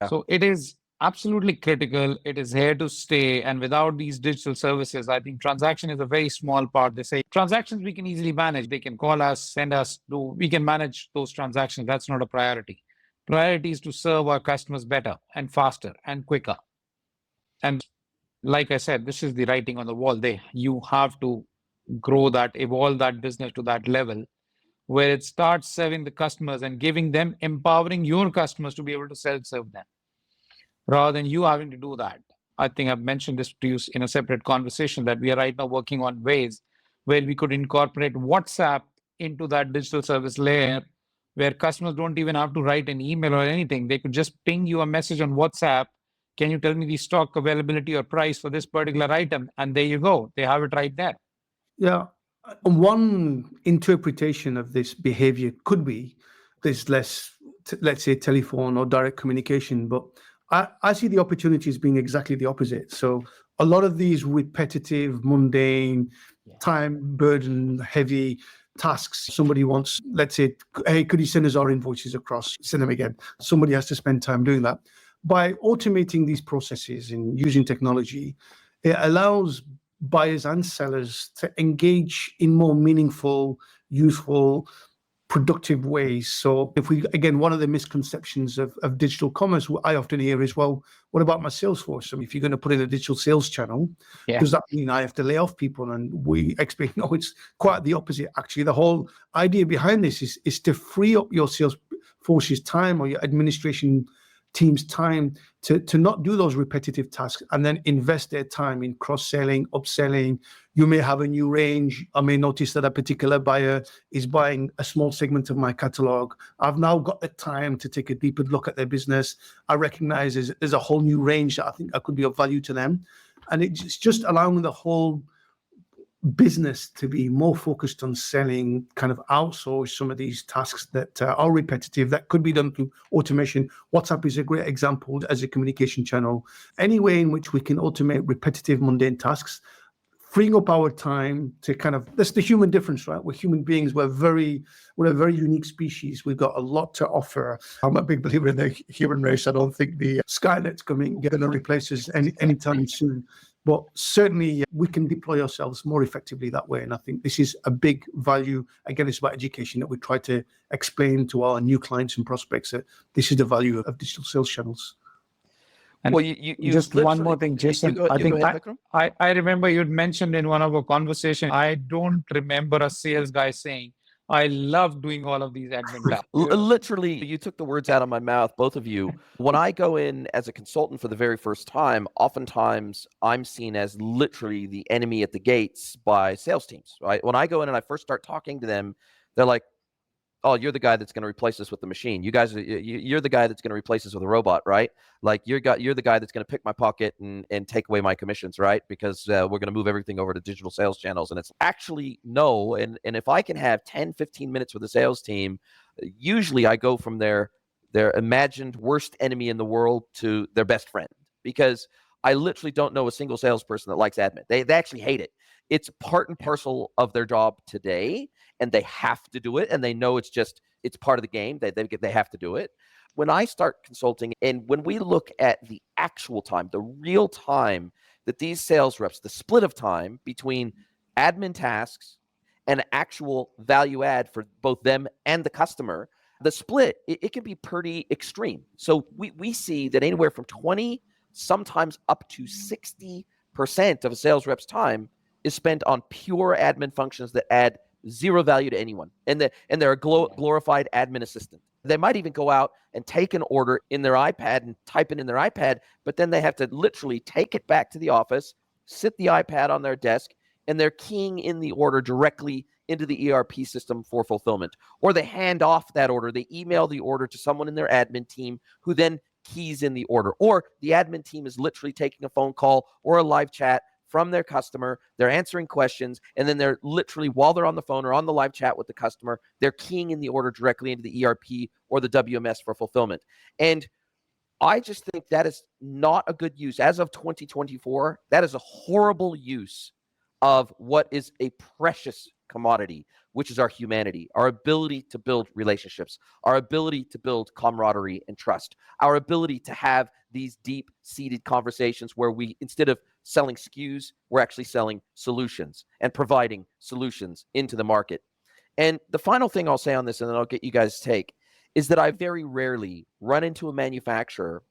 Yeah. So it is absolutely critical. It is here to stay. And without these digital services, I think transaction is a very small part. They say transactions we can easily manage. They can call us, send us, we can manage those transactions. That's not a priority. Priority is to serve our customers better and faster and quicker. And like I said, this is the writing on the wall. You have to grow that, evolve that business to that level where it starts serving the customers and giving them, empowering your customers to be able to self-serve them rather than you having to do that. I think I've mentioned this to you in a separate conversation that we are right now working on ways where we could incorporate WhatsApp into that digital service layer where customers don't even have to write an email or anything. They could just ping you a message on WhatsApp. Can you tell me the stock availability or price for this particular item? And there you go. They have it right there. Yeah. One interpretation of this behavior could be there's less, let's say, telephone or direct communication, but I see the opportunities being exactly the opposite. So a lot of these repetitive, mundane, time burden, heavy tasks. Somebody wants, let's say, hey, could you send us our invoices across? Send them again. Somebody has to spend time doing that. By automating these processes and using technology, it allows buyers and sellers to engage in more meaningful, useful, productive ways. So if we, again, one of the misconceptions of digital commerce, what I often hear is, well, what about my sales force? I mean, if you're going to put in a digital sales channel, does that mean I have to lay off people? And we explain, no, it's quite the opposite. Actually, the whole idea behind this is to free up your sales force's time or your administration team's time to not do those repetitive tasks and then invest their time in cross-selling, upselling. You may have a new range. I may notice that a particular buyer is buying a small segment of my catalog. I've now got the time to take a deeper look at their business. I recognize there's a whole new range that I think that could be of value to them. And it's just allowing the whole business to be more focused on selling, kind of outsource some of these tasks that are repetitive, that could be done through automation. WhatsApp is a great example as a communication channel. Any way in which we can automate repetitive, mundane tasks, freeing up our time to kind of, that's the human difference, right? We're human beings. We're a very unique species. We've got a lot to offer. I'm a big believer in the human race. I don't think the Skynet's going to replace us anytime soon. But certainly we can deploy ourselves more effectively that way. And I think this is a big value. Again, it's about education that we try to explain to our new clients and prospects that this is the value of digital sales channels. And well, you just one more thing, Jason. I remember you'd mentioned in one of our conversations, I don't remember a sales guy saying, I love doing all of these admin tasks. Literally, you took the words out of my mouth, both of you. When I go in as a consultant for the very first time, oftentimes I'm seen as literally the enemy at the gates by sales teams, right? When I go in and I first start talking to them, they're like, oh, you're the guy that's going to replace us with the machine. You guys, you're the guy that's going to replace us with a robot, right? Like you're the guy that's going to pick my pocket and take away my commissions, right? Because we're going to move everything over to digital sales channels. And it's actually no. And if I can have 10, 15 minutes with the sales team, usually I go from their imagined worst enemy in the world to their best friend, because I literally don't know a single salesperson that likes admin. They actually hate it. It's part and parcel of their job today, and they have to do it, and they know it's part of the game. They have to do it. When I start consulting, and when we look at the actual time, the real time that these sales reps, the split of time between admin tasks and actual value add for both them and the customer, the split, it can be pretty extreme. So we see that anywhere from 20, sometimes up to 60% of a sales rep's time is spent on pure admin functions that add zero value to anyone. And they're a glorified admin assistant. They might even go out and take an order in their iPad and type it in their iPad, but then they have to literally take it back to the office, sit the iPad on their desk, and they're keying in the order directly into the ERP system for fulfillment. Or they hand off that order. They email the order to someone in their admin team who then keys in the order. Or the admin team is literally taking a phone call or a live chat from their customer, they're answering questions, and then they're literally, while they're on the phone or on the live chat with the customer, they're keying in the order directly into the ERP or the WMS for fulfillment. And I just think that is not a good use. As of 2024, that is a horrible use of what is a precious commodity, which is our humanity, our ability to build relationships, our ability to build camaraderie and trust, our ability to have these deep-seated conversations where we, instead of selling SKUs, we're actually selling solutions and providing solutions into the market. And the final thing I'll say on this, and then I'll get you guys' take, is that I very rarely run into a manufacturer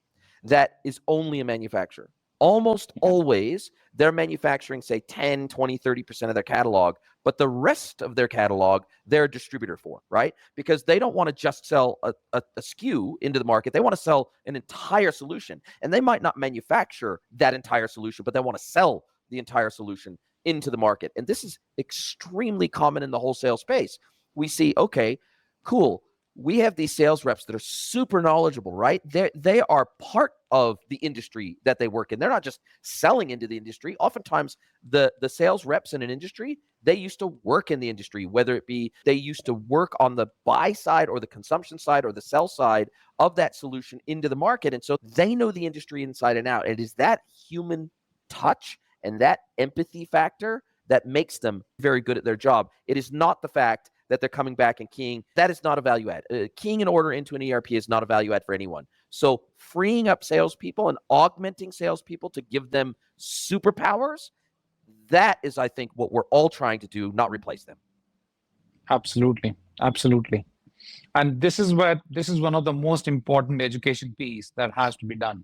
that is only a manufacturer. Almost always, they're manufacturing, say, 10, 20, 30% of their catalog, but the rest of their catalog, they're a distributor for, right? Because they don't want to just sell a SKU into the market. They want to sell an entire solution. And they might not manufacture that entire solution, but they want to sell the entire solution into the market. And this is extremely common in the wholesale space. We see, okay, cool. We have these sales reps that are super knowledgeable, right? They are part of the industry that they work in. They're not just selling into the industry. Oftentimes, the sales reps in an industry, they used to work in the industry, whether it be they used to work on the buy side or the consumption side or the sell side of that solution into the market. And so they know the industry inside and out. It is that human touch and that empathy factor that makes them very good at their job. It is not the fact that they're coming back and keying. That is not a value add. Keying an order into an ERP is not a value add for anyone. So freeing up salespeople and augmenting salespeople to give them superpowers, that is, I think, what we're all trying to do, not replace them. Absolutely. Absolutely. And this is one of the most important education piece that has to be done.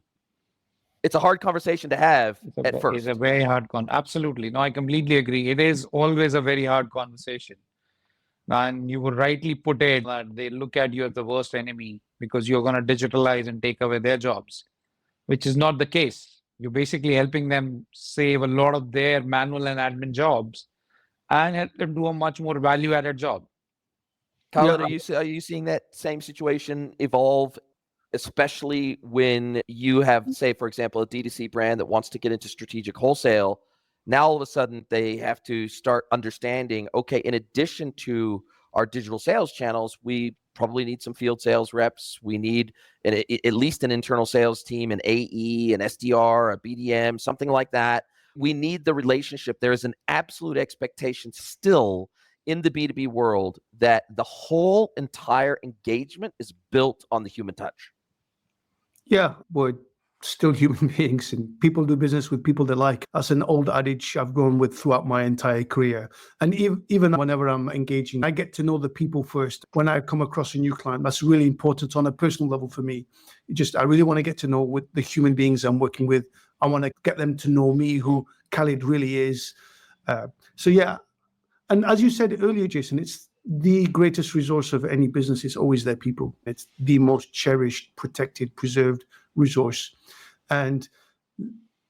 It's a hard conversation to have at first. It's a very hard Absolutely. No, I completely agree. It is always a very hard conversation. And you would rightly put it that they look at you as the worst enemy because you're going to digitalize and take away their jobs, which is not the case. You're basically helping them save a lot of their manual and admin jobs and help them do a much more value-added job. KHALID, are you seeing that same situation evolve, especially when you have, say, for example, a D2C brand that wants to get into strategic wholesale? Now, all of a sudden, they have to start understanding, okay, in addition to our digital sales channels, we probably need some field sales reps. We need at least an internal sales team, an AE, an SDR, a BDM, something like that. We need the relationship. There is an absolute expectation still in the B2B world that the whole entire engagement is built on the human touch. Yeah, we're still human beings and people do business with people they like. That's an old adage I've gone with throughout my entire career. And even whenever I'm engaging, I get to know the people first. When I come across a new client, that's really important on a personal level for me. I really want to get to know with the human beings I'm working with. I want to get them to know me, who KHALID really is. So yeah, and as you said earlier, Jason, it's the greatest resource of any business is always their people. It's the most cherished, protected, preserved resource. And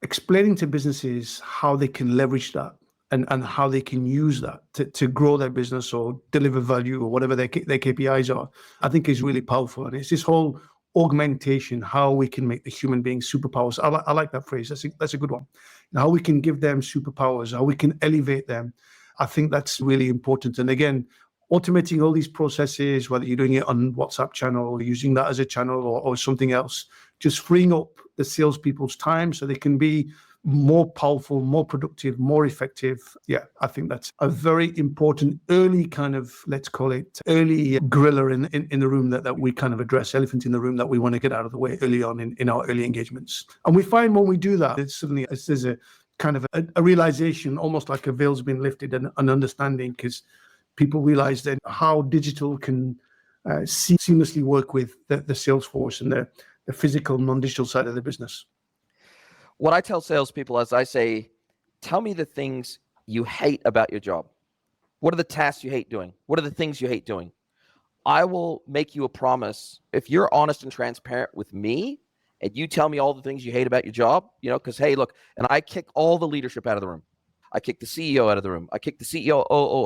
explaining to businesses how they can leverage that and how they can use that to grow their business or deliver value or whatever their KPIs are, I think is really powerful. And it's this whole augmentation, how we can make the human beings superpowers. I like that phrase. That's a good one. And how we can give them superpowers, how we can elevate them. I think that's really important. And again, automating all these processes, whether you're doing it on WhatsApp channel or using that as a channel or something else, just freeing up the salespeople's time so they can be more powerful, more productive, more effective. Yeah, I think that's a very important early kind of, let's call it early gorilla in the room that we kind of address, elephant in the room that we want to get out of the way early on in our early engagements. And we find when we do that, it's suddenly there's a kind of a realization, almost like a veil's been lifted, and an understanding, because people realize then how digital can seamlessly work with the sales force and the physical, non-digital side of the business. What I tell salespeople is I say, tell me the things you hate about your job. What are the tasks you hate doing? What are the things you hate doing? I will make you a promise. If you're honest and transparent with me and you tell me all the things you hate about your job, because, hey, look, and I kick all the leadership out of the room. I kick the CEO out of the room. I kick the CEO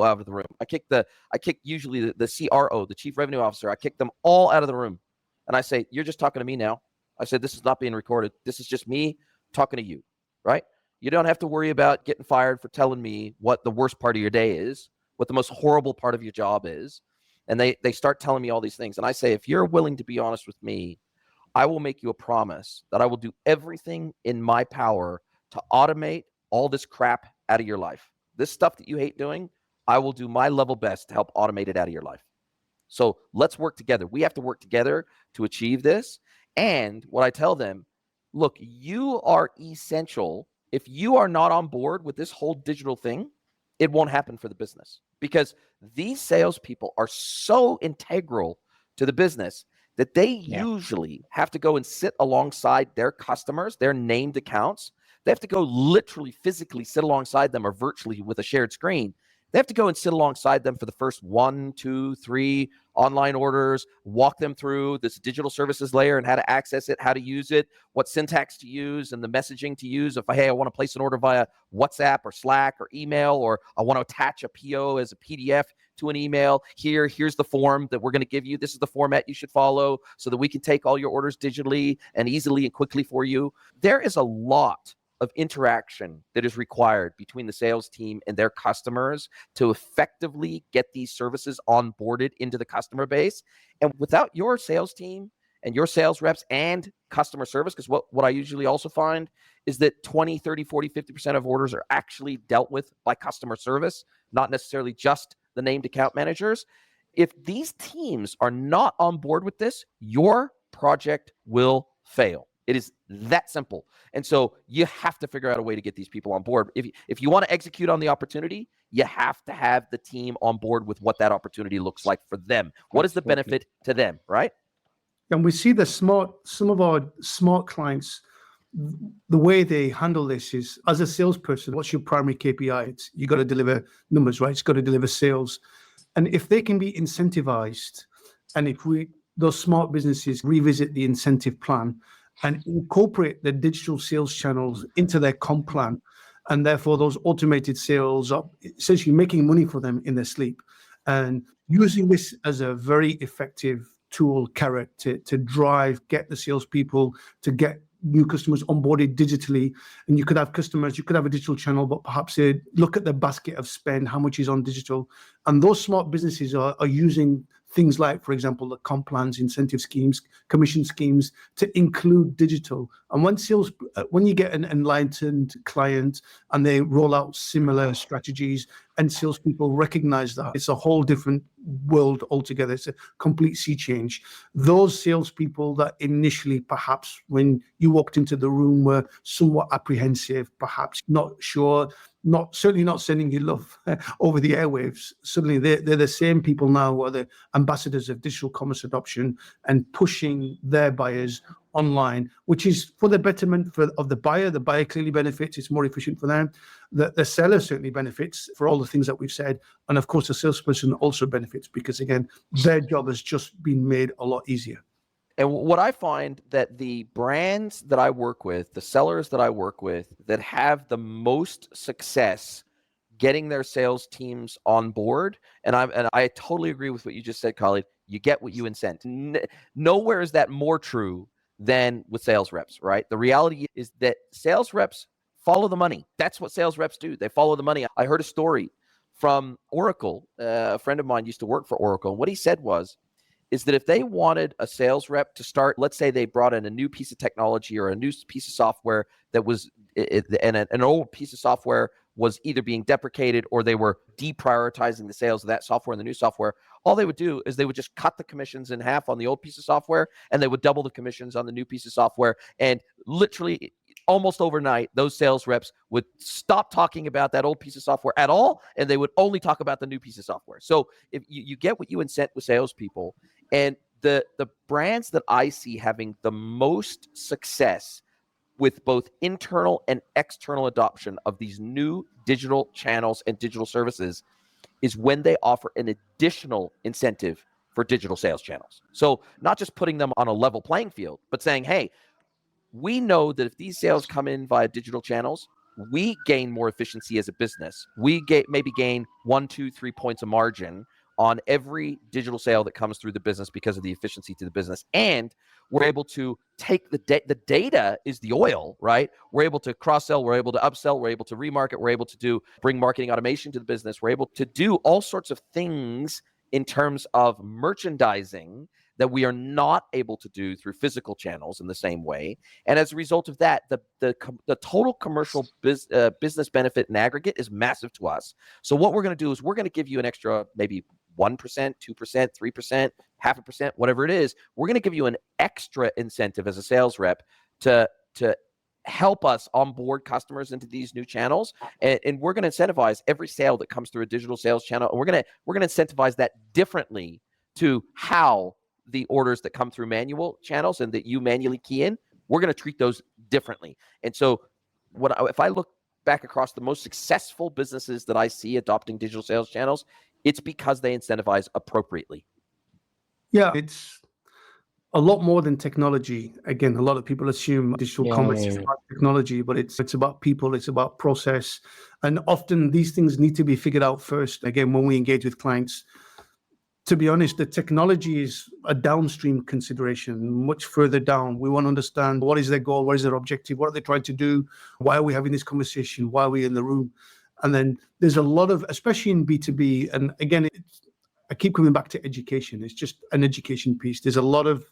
out of the room. I kick usually the CRO, the Chief Revenue Officer. I kick them all out of the room. And I say, you're just talking to me now. I said, this is not being recorded. This is just me talking to you, right? You don't have to worry about getting fired for telling me what the worst part of your day is, what the most horrible part of your job is. And they start telling me all these things. And I say, if you're willing to be honest with me, I will make you a promise that I will do everything in my power to automate all this crap out of your life. This stuff that you hate doing, I will do my level best to help automate it out of your life. So let's work together. We have to work together to achieve this. And what I tell them, look, you are essential. If you are not on board with this whole digital thing, it won't happen for the business, because these salespeople are so integral to the business that they usually have to go and sit alongside their customers, their named accounts. They have to go literally physically sit alongside them, or virtually with a shared screen. They have to go and sit alongside them for the first 1, 2, 3 online orders, walk them through this digital services layer and how to access it, how to use it, what syntax to use, and the messaging to use. If hey, I want to place an order via WhatsApp or Slack or email, or I want to attach a PO as a PDF to an email. Here's the form that we're going to give you. This is the format you should follow so that we can take all your orders digitally and easily and quickly for you. There is a lot of interaction that is required between the sales team and their customers to effectively get these services onboarded into the customer base. And without your sales team and your sales reps and customer service, because what I usually also find is that 20, 30, 40, 50% of orders are actually dealt with by customer service, not necessarily just the named account managers. If these teams are not on board with this, your project will fail. It is that simple. And so you have to figure out a way to get these people on board. If you want to execute on the opportunity, you have to have the team on board with what that opportunity looks like for them. What is the benefit to them, right? And we see some of our smart clients, the way they handle this is, as a salesperson, what's your primary KPI? You got to deliver numbers, right? It's got to deliver sales. And if they can be incentivized, and if those smart businesses revisit the incentive plan and incorporate the digital sales channels into their comp plan, and therefore those automated sales are essentially making money for them in their sleep, and using this as a very effective tool, carrot, to get the salespeople to get new customers onboarded digitally. And you could have a digital channel, but perhaps they look at the basket of spend, how much is on digital. And those smart businesses are using things like, for example, the comp plans, incentive schemes, commission schemes to include digital. And when you get an enlightened client and they roll out similar strategies and salespeople recognize that, it's a whole different world altogether. It's a complete sea change. Those salespeople that initially, perhaps when you walked into the room, were somewhat apprehensive, perhaps not sure, certainly not sending you love over the airwaves. Suddenly they're the same people now who are the ambassadors of digital commerce adoption and pushing their buyers online, which is for the betterment of the buyer. The buyer clearly benefits. It's more efficient for them. The seller certainly benefits for all the things that we've said. And of course, the salesperson also benefits because, again, their job has just been made a lot easier. And what I find that the brands that I work with, the sellers that I work with that have the most success getting their sales teams on board, and I totally agree with what you just said, Khalid, you get what you incent. Nowhere is that more true than with sales reps, right? The reality is that sales reps follow the money. That's what sales reps do. They follow the money. I heard a story from Oracle. A friend of mine used to work for Oracle. And what he said is that if they wanted a sales rep to start, let's say they brought in a new piece of technology or a new piece of software that was, and an old piece of software was either being deprecated or they were deprioritizing the sales of that software and the new software, all they would do is they would just cut the commissions in half on the old piece of software and they would double the commissions on the new piece of software. And literally almost overnight, those sales reps would stop talking about that old piece of software at all, and they would only talk about the new piece of software. So if you get what you incent with salespeople, and the brands that I see having the most success with both internal and external adoption of these new digital channels and digital services is when they offer an additional incentive for digital sales channels. So not just putting them on a level playing field, but saying, hey, we know that if these sales come in via digital channels, we gain more efficiency as a business. We maybe gain 1, 2, 3 points of margin, on every digital sale that comes through the business because of the efficiency to the business. And we're able to take the data is the oil, right? We're able to cross-sell, we're able to upsell, we're able to remarket, we're able to bring marketing automation to the business. We're able to do all sorts of things in terms of merchandising that we are not able to do through physical channels in the same way. And as a result of that, the total commercial business benefit in aggregate is massive to us. So what we're going to do is we're going to give you an extra maybe 1%, 2%, 3%, 0.5%, whatever it is. We're going to give you an extra incentive as a sales rep to help us onboard customers into these new channels, and we're going to incentivize every sale that comes through a digital sales channel, and we're going to incentivize that differently to how the orders that come through manual channels and that you manually key in, we're going to treat those differently. And so if I look back across the most successful businesses that I see adopting digital sales channels, it's because they incentivize appropriately. Yeah, it's a lot more than technology. Again, a lot of people assume digital commerce is about technology, but it's about people, it's about process. And often these things need to be figured out first. Again, when we engage with clients, to be honest, the technology is a downstream consideration, much further down. We want to understand what is their goal, what is their objective, what are they trying to do, why are we having this conversation, why are we in the room? And then there's a lot of, especially in B2B, and again, I keep coming back to education. It's just an education piece. There's a lot of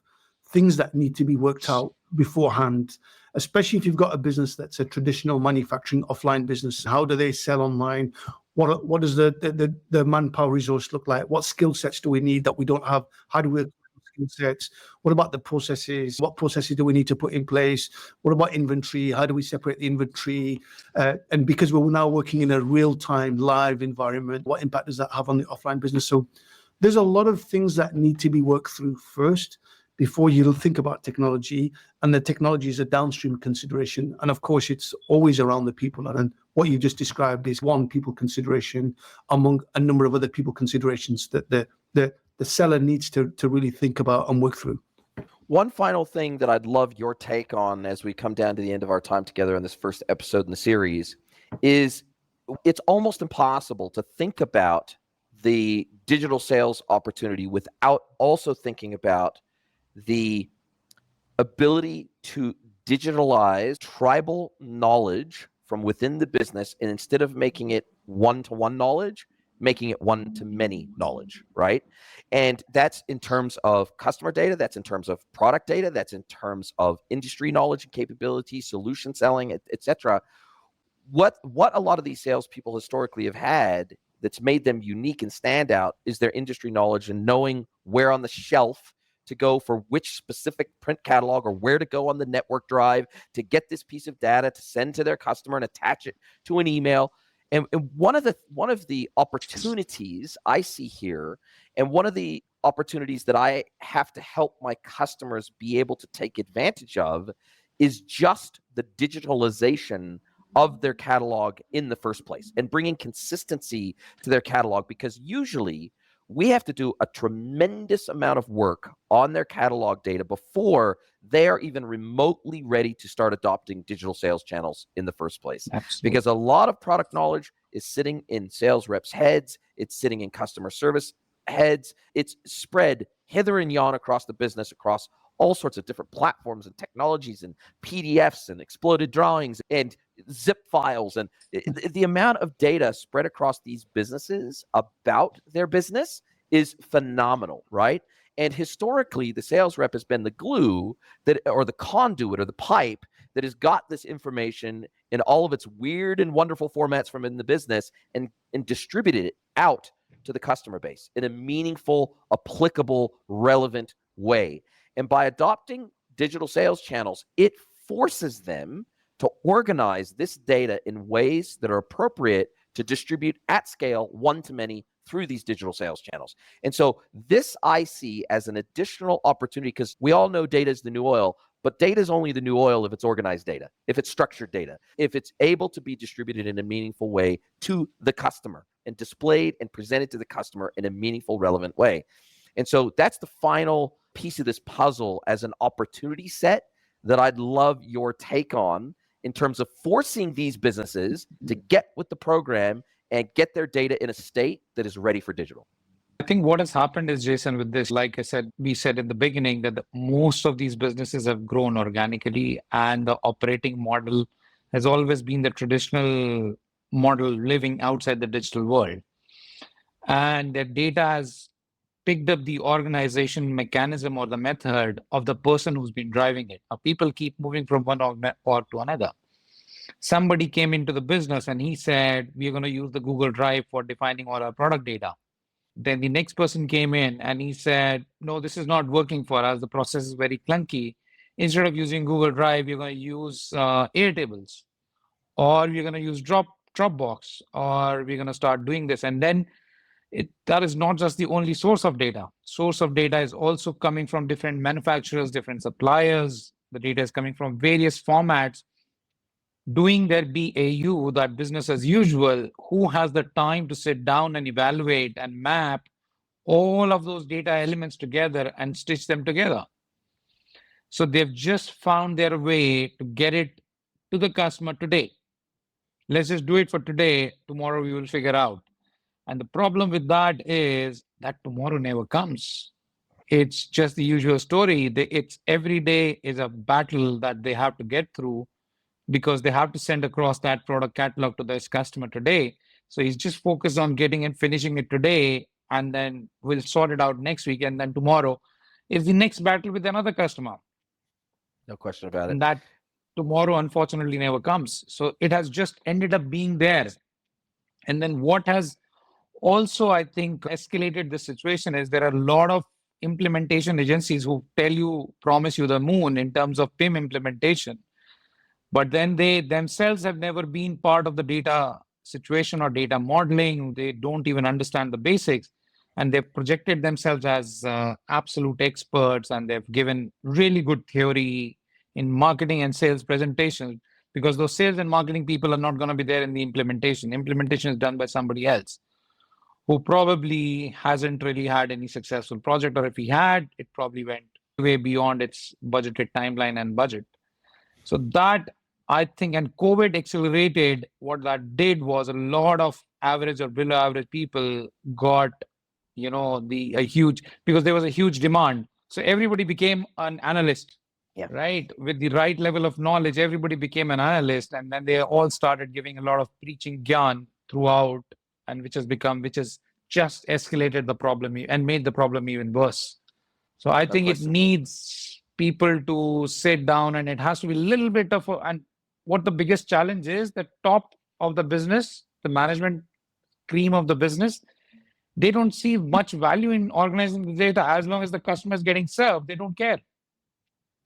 things that need to be worked out beforehand, especially if you've got a business that's a traditional manufacturing offline business. How do they sell online? What does the manpower resource look like? What skill sets do we need that we don't have? How do we skill sets? What about the processes? What processes do we need to put in place? What about inventory? How do we separate the inventory? And because we're now working in a real-time live environment, what impact does that have on the offline business? So there's a lot of things that need to be worked through first before you think about technology, and the technology is a downstream consideration. And of course, it's always around the people. And what you just described is one people consideration among a number of other people considerations that the seller needs to really think about and work through. One final thing that I'd love your take on as we come down to the end of our time together in this first episode in the series is it's almost impossible to think about the digital sales opportunity without also thinking about the ability to digitalize tribal knowledge from within the business, and instead of making it one-to-one knowledge, making it one-to-many knowledge, right? And that's in terms of customer data, that's in terms of product data, that's in terms of industry knowledge and capability, solution selling, et cetera. What a lot of these salespeople historically have had that's made them unique and stand out is their industry knowledge and knowing where on the shelf to go for which specific print catalog or where to go on the network drive to get this piece of data to send to their customer and attach it to an email. And one of the opportunities I see here, and one of the opportunities that I have to help my customers be able to take advantage of, is just the digitalization of their catalog in the first place and bringing consistency to their catalog, because usually we have to do a tremendous amount of work on their catalog data before they are even remotely ready to start adopting digital sales channels in the first place. Absolutely. Because a lot of product knowledge is sitting in sales reps' heads, it's sitting in customer service heads, it's spread hither and yon across the business, across all sorts of different platforms and technologies and PDFs and exploded drawings and zip files. And the amount of data spread across these businesses about their business is phenomenal, right? And historically, the sales rep has been the glue that, or the conduit or the pipe that has got this information in all of its weird and wonderful formats from in the business and distributed it out to the customer base in a meaningful, applicable, relevant way. And by adopting digital sales channels, it forces them to organize this data in ways that are appropriate to distribute at scale, one-to-many, through these digital sales channels. And so this I see as an additional opportunity, because we all know data is the new oil, but data is only the new oil if it's organized data, if it's structured data, if it's able to be distributed in a meaningful way to the customer and displayed and presented to the customer in a meaningful, relevant way. And so that's the final piece of this puzzle as an opportunity set that I'd love your take on in terms of forcing these businesses to get with the program and get their data in a state that is ready for digital. I think what has happened is, Jason, with this, like I said, we said in the beginning that most of these businesses have grown organically, and the operating model has always been the traditional model living outside the digital world. And their data has picked up the organization mechanism or the method of the person who's been driving it. Now, people keep moving from one org to another. Somebody came into the business and he said, we're going to use the Google Drive for defining all our product data. Then the next person came in and he said, no, this is not working for us. The process is very clunky. Instead of using Google Drive, you're going to use Airtables, or we're going to use Dropbox, or we're going to start doing this. And then that is not just the only source of data. Source of data is also coming from different manufacturers, different suppliers. The data is coming from various formats, doing their BAU, that business as usual. Who has the time to sit down and evaluate and map all of those data elements together and stitch them together? So they've just found their way to get it to the customer today. Let's just do it for today. Tomorrow we will figure out. And the problem with that is that tomorrow never comes. It's just the usual story. It's every day is a battle that they have to get through, because they have to send across that product catalog to this customer today. So he's just focused on getting and finishing it today, and then we'll sort it out next week. And then tomorrow is the next battle with another customer. No question about it. And that tomorrow, unfortunately, never comes. So it has just ended up being there. And then what has also, I think, escalated the situation is there are a lot of implementation agencies who promise you the moon in terms of PIM implementation. But then they themselves have never been part of the data situation or data modeling. They don't even understand the basics. And they've projected themselves as absolute experts, and they've given really good theory in marketing and sales presentations, because those sales and marketing people are not going to be there in the implementation. Implementation is done by somebody else who probably hasn't really had any successful project, or if he had, it probably went way beyond its budgeted timeline and budget. So that, I think, and COVID accelerated, what that did was a lot of average or below average people got, because there was a huge demand. So everybody became an analyst, right? With the right level of knowledge, everybody became an analyst. And then they all started giving a lot of preaching gyan throughout, and which has just escalated the problem and made the problem even worse. So I think it needs people to sit down, and it has to be a little bit of and what the biggest challenge is, the top of the business, the management cream of the business, they don't see much value in organizing the data. As long as the customer is getting served, they don't care.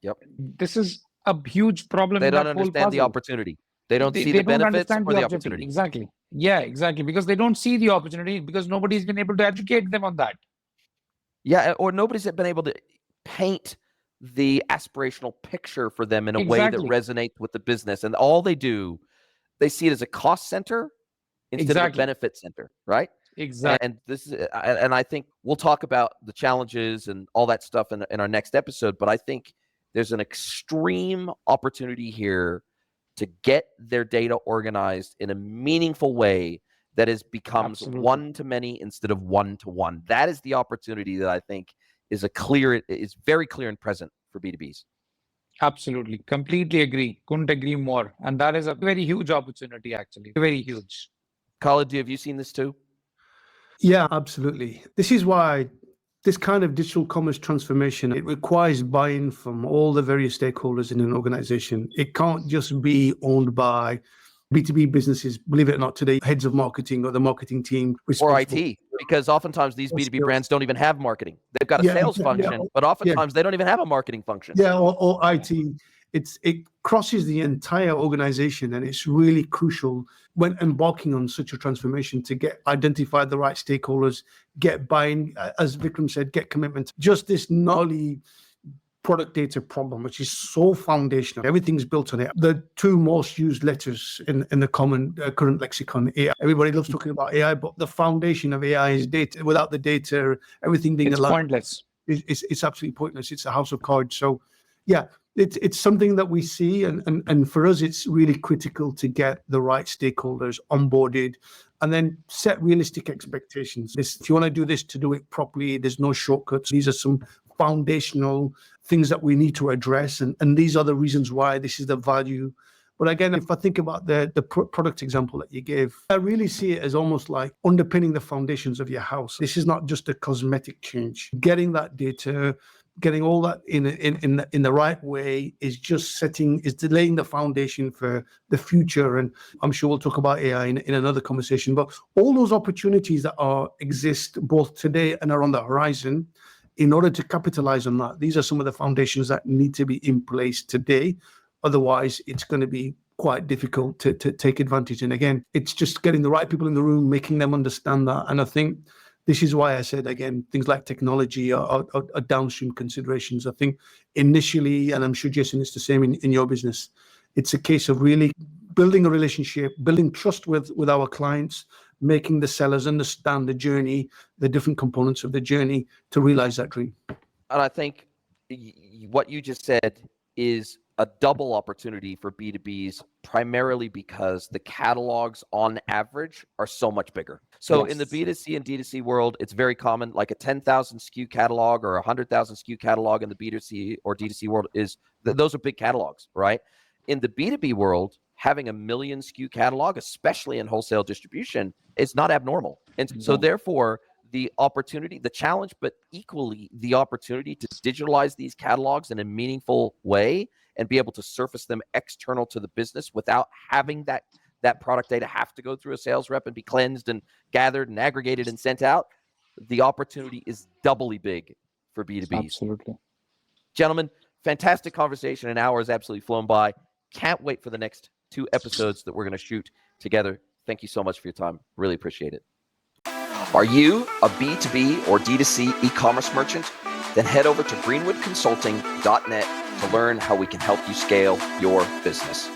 Yep. This is a huge problem. They don't understand the opportunity. They don't see the benefits or the opportunity. Exactly. Yeah, exactly. Because they don't see the opportunity, because nobody's been able to educate them on that. Yeah, or nobody's been able to paint the aspirational picture for them in a way that resonates with the business. And all they do, they see it as a cost center instead of a benefit center, right? Exactly. And this is, and I think we'll talk about the challenges and all that stuff in our next episode. But I think there's an extreme opportunity here to get their organized organized in a meaningful way that becomes one-to-many instead of one-to-one. That is the opportunity that I think is very clear and present for B2Bs. Absolutely. Completely agree. Couldn't agree more. And that is a very huge opportunity, actually. Very huge. KHALID, have you seen this too? Yeah, absolutely. This is why this kind of digital commerce transformation, it requires buy-in from all the various stakeholders in an organization. It can't just be owned by B2B businesses, believe it or not, today, heads of marketing or the marketing team. Or IT, because oftentimes these B2B brands don't even have marketing. They've got a sales function, but oftentimes they don't even have a marketing function. Yeah, or IT. It crosses the entire organization, and it's really crucial when embarking on such a transformation to identify the right stakeholders, get buy-in, as Vikram said, get commitment. Just this gnarly product data problem, which is so foundational. Everything's built on it. The two most used letters in the common current lexicon, AI. Everybody loves talking about AI, but the foundation of AI is data. Without the data, everything being it's pointless. It's absolutely pointless. It's a house of cards. So, yeah, it's something that we see, and for us, it's really critical to get the right stakeholders onboarded, and then set realistic expectations. If you want to do this, to do it properly, there's no shortcuts. These are some foundational things that we need to address, and these are the reasons why this is the value. But again, if I think about the product example that you gave, I really see it as almost like underpinning the foundations of your house. This is not just a cosmetic change. Getting that data, getting all that in the right way is delaying the foundation for the future. And I'm sure we'll talk about AI in another conversation, but all those opportunities that exist both today and are on the horizon, in order to capitalize on that, these are some of the foundations that need to be in place today. Otherwise, it's going to be quite difficult to take advantage. And again, it's just getting the right people in the room, making them understand that. And I think this is why I said, again, things like technology are downstream considerations. I think initially, and I'm sure, Jason, it's the same in your business, it's a case of really building a relationship, building trust with our clients, making the sellers understand the journey, the different components of the journey to realize that dream. And I think what you just said is a double opportunity for B2Bs, primarily because the catalogs on average are so much bigger. So in the B2C and D2C world, it's very common, like a 10,000 SKU catalog or a 100,000 SKU catalog in the B2C or D2C world those are big catalogs, right? In the B2B world, having a million SKU catalog, especially in wholesale distribution, is not abnormal. And so therefore, the opportunity, the challenge, but equally the opportunity to digitalize these catalogs in a meaningful way and be able to surface them external to the business without having that product data have to go through a sales rep and be cleansed and gathered and aggregated and sent out. The opportunity is doubly big for B2Bs. Absolutely. Gentlemen, fantastic conversation. An hour has absolutely flown by. Can't wait for the next 2 episodes that we're going to shoot together. Thank you so much for your time. Really appreciate it. Are you a B2B or D2C e-commerce merchant? Then head over to greenwoodconsulting.net to learn how we can help you scale your business.